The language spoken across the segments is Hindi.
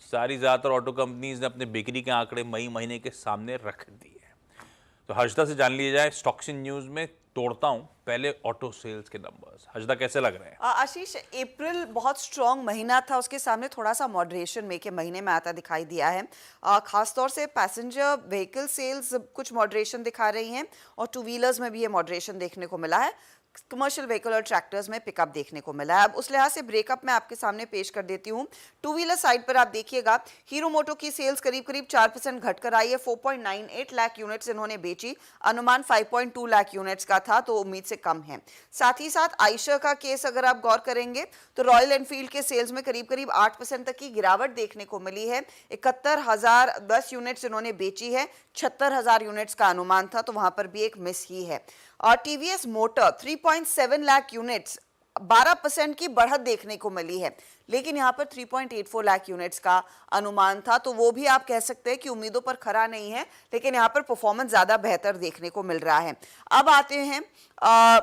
सारी ज़्यादातर ऑटो कंपनीज ने अपने बिक्री के आंकड़े मई महीने के सामने रख दिए हैं। तो हर्षदा से जान लिया जाए स्टॉक्स इन न्यूज़ में। तोड़ता हूं पहले ऑटो सेल्स के नंबर्स। हर्षदा कैसे लग रहे हैं? आशीष, अप्रैल बहुत स्ट्रॉन्ग महीना था, उसके सामने थोड़ा सा मॉडरेशन मई के महीने में आता दिखाई दिया है। खासतौर से पैसेंजर व्हीकल सेल्स कुछ मॉडरेशन दिखा रही हैं और टू व्हीलर्स में भी ये मॉडरेशन देखने को मिला है। कमर्शियल व्हीकल और ट्रैक्टर्स में पिकअप देखने को मिला है। अब उस लिहाज से ब्रेकअप मैं आपके सामने पेश कर देती हूँ। टू व्हीलर साइड पर आप देखिएगा, हीरो मोटो की सेल्स करीब करीब 4% घटकर आई है। 4.98 लाख यूनिट्स इन्होंने बेची, अनुमान 5.2 लाख यूनिट्स का था, तो उम्मीद से कम है। साथ ही साथ आयशर का केस अगर आप गौर करेंगे तो रॉयल एनफील्ड के सेल्स में करीब करीब 8% तक की गिरावट देखने को मिली है। 71,010 यूनिट्स इन्होंने बेची है, 76,000 यूनिट्स का अनुमान था, तो वहां पर भी एक मिस ही है। और टीवीएस मोटर 3.7 लाख यूनिट्स, 12% की बढ़त देखने को मिली है, लेकिन यहां पर 3.84 लाख यूनिट्स का अनुमान था, तो वो भी आप कह सकते हैं कि उम्मीदों पर खरा नहीं है, लेकिन यहां पर परफॉर्मेंस ज्यादा बेहतर देखने को मिल रहा है। अब आते हैं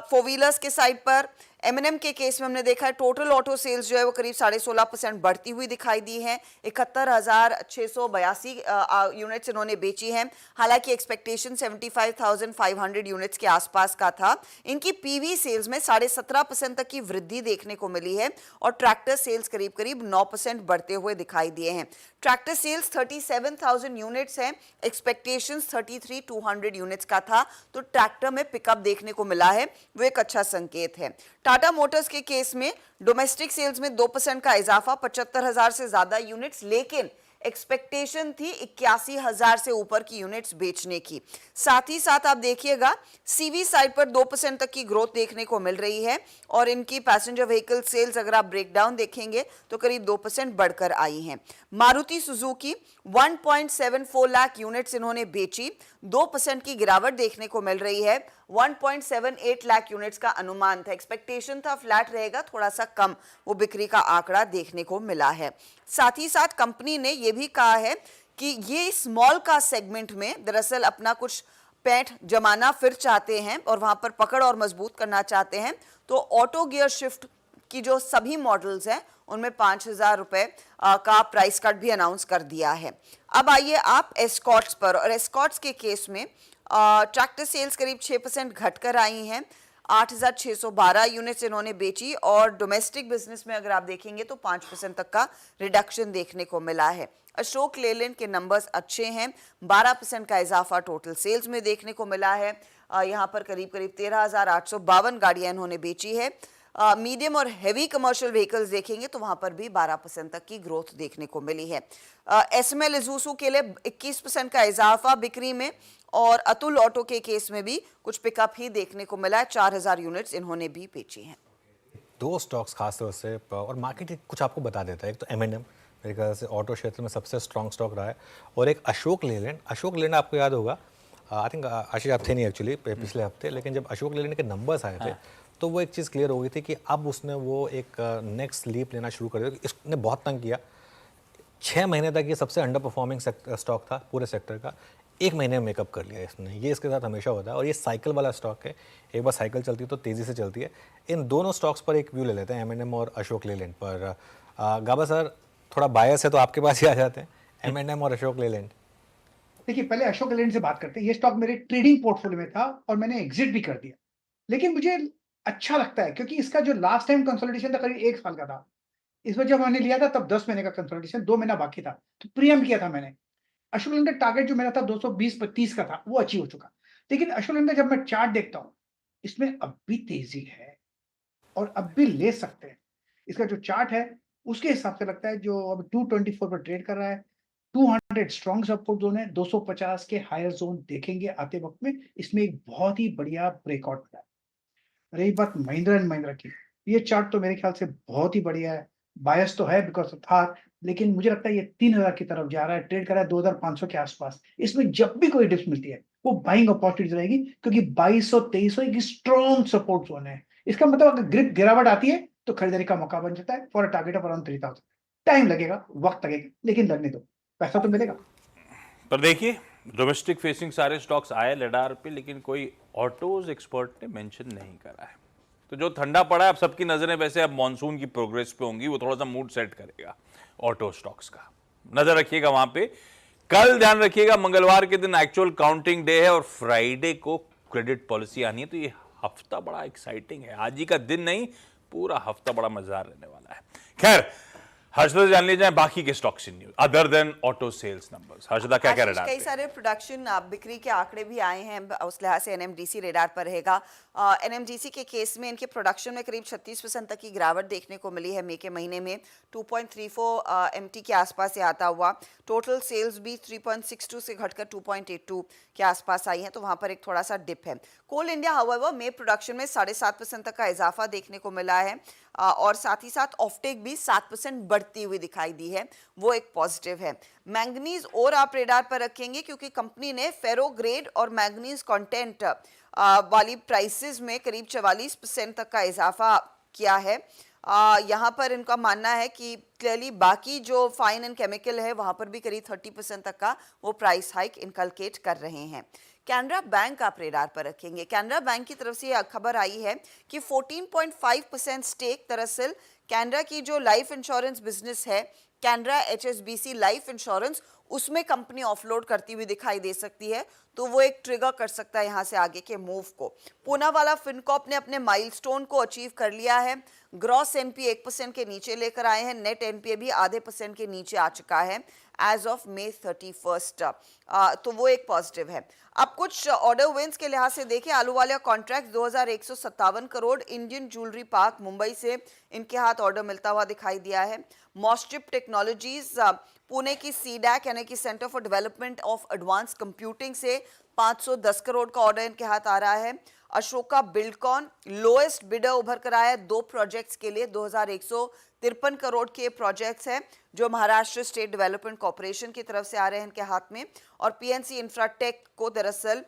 फोर व्हीलर्स के साइड पर। एमएनएम के केस में हमने देखा है टोटल ऑटो सेल्स जो है वो करीब 16.5% बढ़ती हुई दिखाई दी है। 71,682 यूनिट्स इन्होंने बेची हैं। हालांकि एक्सपेक्टेशन 75,500 यूनिट्स के आसपास का था। इनकी पीवी सेल्स में 17.5% तक की वृद्धि देखने को मिली है और ट्रैक्टर सेल्स करीब करीब 9% बढ़ते हुए दिखाई दिए हैं। ट्रैक्टर सेल्स 37,000 यूनिट्स हैं, एक्सपेक्टेशंस 33,200 यूनिट्स का था, तो ट्रैक्टर में पिकअप देखने को मिला है, वो एक अच्छा संकेत है। टाटा मोटर्स के केस में डोमेस्टिक सेल्स में 2% का इजाफा, 75,000 से ज्यादा यूनिट्स, लेकिन एक्सपेक्टेशन थी 81,000 से ऊपर की यूनिट्स बेचने की। साथ ही साथ आप देखिएगा सीवी साइड पर 2% तक की ग्रोथ देखने को मिल रही है और इनकी पैसेंजर व्हीकल सेल्स अगर आप ब्रेकडाउन देखेंगे तो करीब 2% बढ़कर आई हैं। मारुति सुजुकी 1.74 लाख यूनिट्स इन्होंने बेची, 2% की गिरावट देखने को मिल रही है। 1.78 लाख यूनिट्स का अनुमान था, एक्सपेक्टेशन था फ्लैट रहेगा, थोड़ा सा कम वो बिक्री का आंकड़ा देखने को मिला है। साथ ही साथ कंपनी ने यह भी कहा है कि ये स्मॉल कार सेगमेंट में दरअसल अपना कुछ पैठ जमाना फिर चाहते हैं और वहां पर पकड़ और मजबूत करना चाहते हैं, तो ऑटो गियर शिफ्ट की जो सभी मॉडल्स हैं उनमें 5,000 रुपए का प्राइस कट भी अनाउंस कर दिया है। अब आइए आप एस्कॉर्ट्स पर, और एस्कॉर्ट्स के केस में ट्रैक्टर सेल्स करीब 6% घटकर आई हैं। 8,612 यूनिट्स इन्होंने बेची और डोमेस्टिक बिजनेस में अगर आप देखेंगे तो 5% तक का रिडक्शन देखने को मिला है। अशोक लेलैंड के नंबर्स अच्छे हैं, 12% का इजाफा टोटल सेल्स में देखने को मिला है। यहाँ पर करीब करीब 13,852 गाड़ियां इन्होंने बेची है। मीडियम और हेवी कमर्शियल व्हीकल्स देखेंगे तो वहां पर भी 12% तक की ग्रोथ देखने को मिली है। एसएमएल इज़ुज़ू के लिए 21% का इजाफा बिक्री में और अतुल ऑटो के केस में भी कुछ पिकअप ही देखने को मिला है। 4,000 यूनिट्स इन्होंने भी बेची हैं। दो स्टॉक्स खासतौर से और मार्केट कुछ आपको बता देता है। एक तो एमएनएम मेरे ख्याल से ऑटो क्षेत्र में सबसे स्ट्रॉन्ग स्टॉक रहा है, और एक अशोक लेलैंड। अशोक लेलैंड आपको याद होगा, आई थिंक आशीष आप थे नहीं एक्चुअली पिछले हफ्ते, लेकिन जब अशोक लेलैंड के नंबर्स आए थे तो वो एक चीज़ क्लियर हो गई थी कि अब उसने वो एक नेक्स्ट लीप लेना शुरू कर दिया। इसने बहुत तंग किया, 6 महीने तक ये सबसे अंडर परफॉर्मिंग स्टॉक था पूरे सेक्टर का। 1 महीने में मेकअप कर लिया इसने, ये इसके साथ हमेशा होता है और ये साइकिल वाला स्टॉक है। एक बार साइकिल चलती है तो तेज़ी से चलती है। इन दोनों स्टॉक्स पर एक व्यू ले लेते हैं, एमएनएम और अशोक लेलैंड पर। गाबा सर थोड़ा बायस है तो आपके पास ही आ जाते हैं, एमएनएम और अशोक लेलैंड। देखिए, पहले अशोक लेलैंड से बात करते हैं। ये स्टॉक मेरे ट्रेडिंग पोर्टफोलियो में था और मैंने एग्जिट भी कर दिया, लेकिन मुझे अच्छा लगता है क्योंकि इसका जो लास्ट टाइम कंसोलिडेशन था करीब 1 साल का था। इस बार जब मैंने लिया था तब 10 महीने का कंसोलिडेशन, 2 महीना बाकी था, तो प्रीएम किया था मैंने। अशोक लेलैंड का टारगेट जो मेरा था 220-25 का था, वो अचीव हो चुका। लेकिन अशोक लेलैंड का जब मैं चार्ट देखता हूँ, इसमें अब भी तेजी है और अब भी ले सकते हैं। इसका जो चार्ट है उसके हिसाब से लगता है जो अब 224 पर ट्रेड कर रहा है। 200 स्ट्रॉन्ग सपोर्ट जोन है, 250 के हायर जोन देखेंगे आते वक्त में। इसमें एक बहुत ही बढ़िया ब्रेकआउट मिला है। रही बात महिंद्रा एंड महिंद्रा की, ये चार्ट तो मेरे ख्याल से बहुत ही बढ़िया है। बायस तो है बिकॉज ऑफ थार, लेकिन मुझे लगता है ये 3,000 की तरफ जा रहा है, ट्रेड कर रहा है 2,500 के आसपास। इसमें जब भी कोई डिप्स मिलती है वो बाइंग अपॉर्चुनिटी रहेगी, क्योंकि 2200-2300 एक स्ट्रॉन्ग सपोर्ट जोन है। इसका मतलब अगर ग्रिप गिरावट आती है तो खरीदारी का मौका बन जाता है for a target of around 3,000। Time लगेगा, वक्त लगेगा, लेकिन लगने दो, पैसा तो मिलेगा। पर देखिए डोमेस्टिक फेसिंग सारे स्टॉक्स आए लडार पे, लेकिन कोई ऑटोज एक्सपर्ट ने मेंशन नहीं करा है। तो जो ठंडा पड़ा है, अब सबकी नजरें वैसे अब मॉनसून की प्रोग्रेस पे होंगी, वो थोड़ा सा मूड सेट करेगा ऑटो स्टॉक्स का। नजर रखिएगा वहां पे। कल ध्यान रखिएगा मंगलवार के दिन एक्चुअल काउंटिंग डे है और फ्राइडे को क्रेडिट पॉलिसी आनी है, तो ये हफ्ता बड़ा एक्साइटिंग है। आज ही का दिन नहीं, पूरा हफ्ता बड़ा मजेदार रहने वाला है। खैर, हर्षदा से जान लीजिए जाए बाकी के stocks in news other than auto sales numbers. Harshada क्या कह रहे हैं? कई सारे प्रोडक्शन बिक्री के आंकड़े भी आए हैं, उस लिहाज से एनएमडीसी रेडार पर रहेगा। एनएमडीसी के केस में इनके प्रोडक्शन में करीब 36% तक की गिरावट देखने को मिली है मई के महीने में, 2.34 एमटी के आसपास से आता हुआ। टोटल सेल्स भी 3.62 से घटकर 2.82 के आसपास आई है, तो वहां पर एक थोड़ा सा डिप है। कोल इंडिया हाउएवर मई प्रोडक्शन में 7.5% तक का इजाफा देखने को मिला है और साथ ही साथ ऑफटेक भी 7% बढ़ती हुई दिखाई दी है, वो एक पॉजिटिव है। मैंगनीज और आप रेडार पर रखेंगे क्योंकि कंपनी ने फेरो ग्रेड और मैंगनीज कंटेंट वाली प्राइसेस में करीब 44% तक का इजाफा किया है। यहाँ पर इनका मानना है कि क्लियरली बाकी जो फाइन एंड केमिकल है वहां पर भी करीब 30% तक का वो प्राइस हाइक इनकलकेट कर रहे हैं। कैनरा बैंक आप रेडार पर रखेंगे। कैनरा बैंक की तरफ से यह खबर आई है कि 14.5% स्टेक दरअसल कैनरा की जो लाइफ इंश्योरेंस बिजनेस है, कैनरा एचएसबीसी लाइफ इंश्योरेंस, उसमें कंपनी ऑफलोड करती हुई दिखाई दे सकती है, तो वो एक ट्रिगर कर सकता है यहां से आगे के मूव को। पूनावाला फिनकॉर्प ने अपने माइलस्टोन को अचीव कर लिया है। ग्रॉस एनपीए 1% के नीचे लेकर आए हैं, नेट एनपीए भी आधे % के नीचे आ चुका है एज ऑफ May 31। तो वो एक पॉजिटिव है। अब कुछ ऑर्डर विंस के लिहाज से देखें, Ahluwalia contract 2157 crore, Indian jewellery park Mumbai से इनके हाथ ऑर्डर मिलता हुआ दिखाई दिया है। मॉस्टिप टेक्नोलॉजीज पुणे की सीडैक यानी कि centre for development of advance computing से 510 करोड़ का ऑर्डर इनके हाथ आ रहा है। अशोका बिल्डकॉन लोएस्ट बिडर उभर कर आया 2 प्रोजेक्ट्स के लिए, 2153 करोड़ के प्रोजेक्ट्स हैं जो महाराष्ट्र स्टेट डेवलपमेंट कॉर्पोरेशन की तरफ से आ रहे हैं इनके हाथ में। और पीएनसी इंफ्राटेक को दरअसल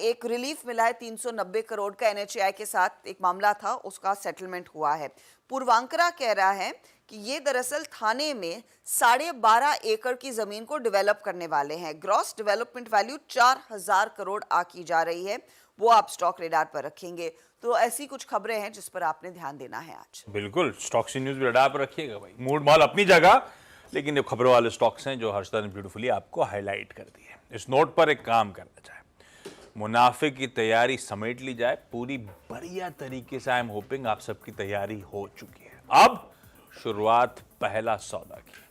एक रिलीफ मिला है 390 करोड़ का, एनएचएआई के साथ एक मामला था उसका सेटलमेंट हुआ है। पूर्वांकरा कह रहा है कि ये दरअसल थाने में 12.5 एकड़ की जमीन को डेवलप करने वाले हैं। ग्रॉस डेवलपमेंट वैल्यू 4000 करोड़ आकी जा रही है, वो आप स्टॉक रेडार पर रखेंगे। तो ऐसी कुछ खबरें हैं जिस पर आपने ध्यान देना है आज। बिल्कुल, स्टॉक्स इन न्यूज भी रेडार पर रखिएगा भाई। मूड माल अपनी जगह, लेकिन ये खबरों वाले स्टॉक्स हैं जो हर्षदा ने ब्यूटीफुली आपको हाईलाइट कर दी है। इस नोट पर एक काम करना चाहे, मुनाफे की तैयारी समेट ली जाए पूरी बढ़िया तरीके से। आई एम होपिंग आप सबकी तैयारी हो चुकी है। अब शुरुआत पहला सौदा की।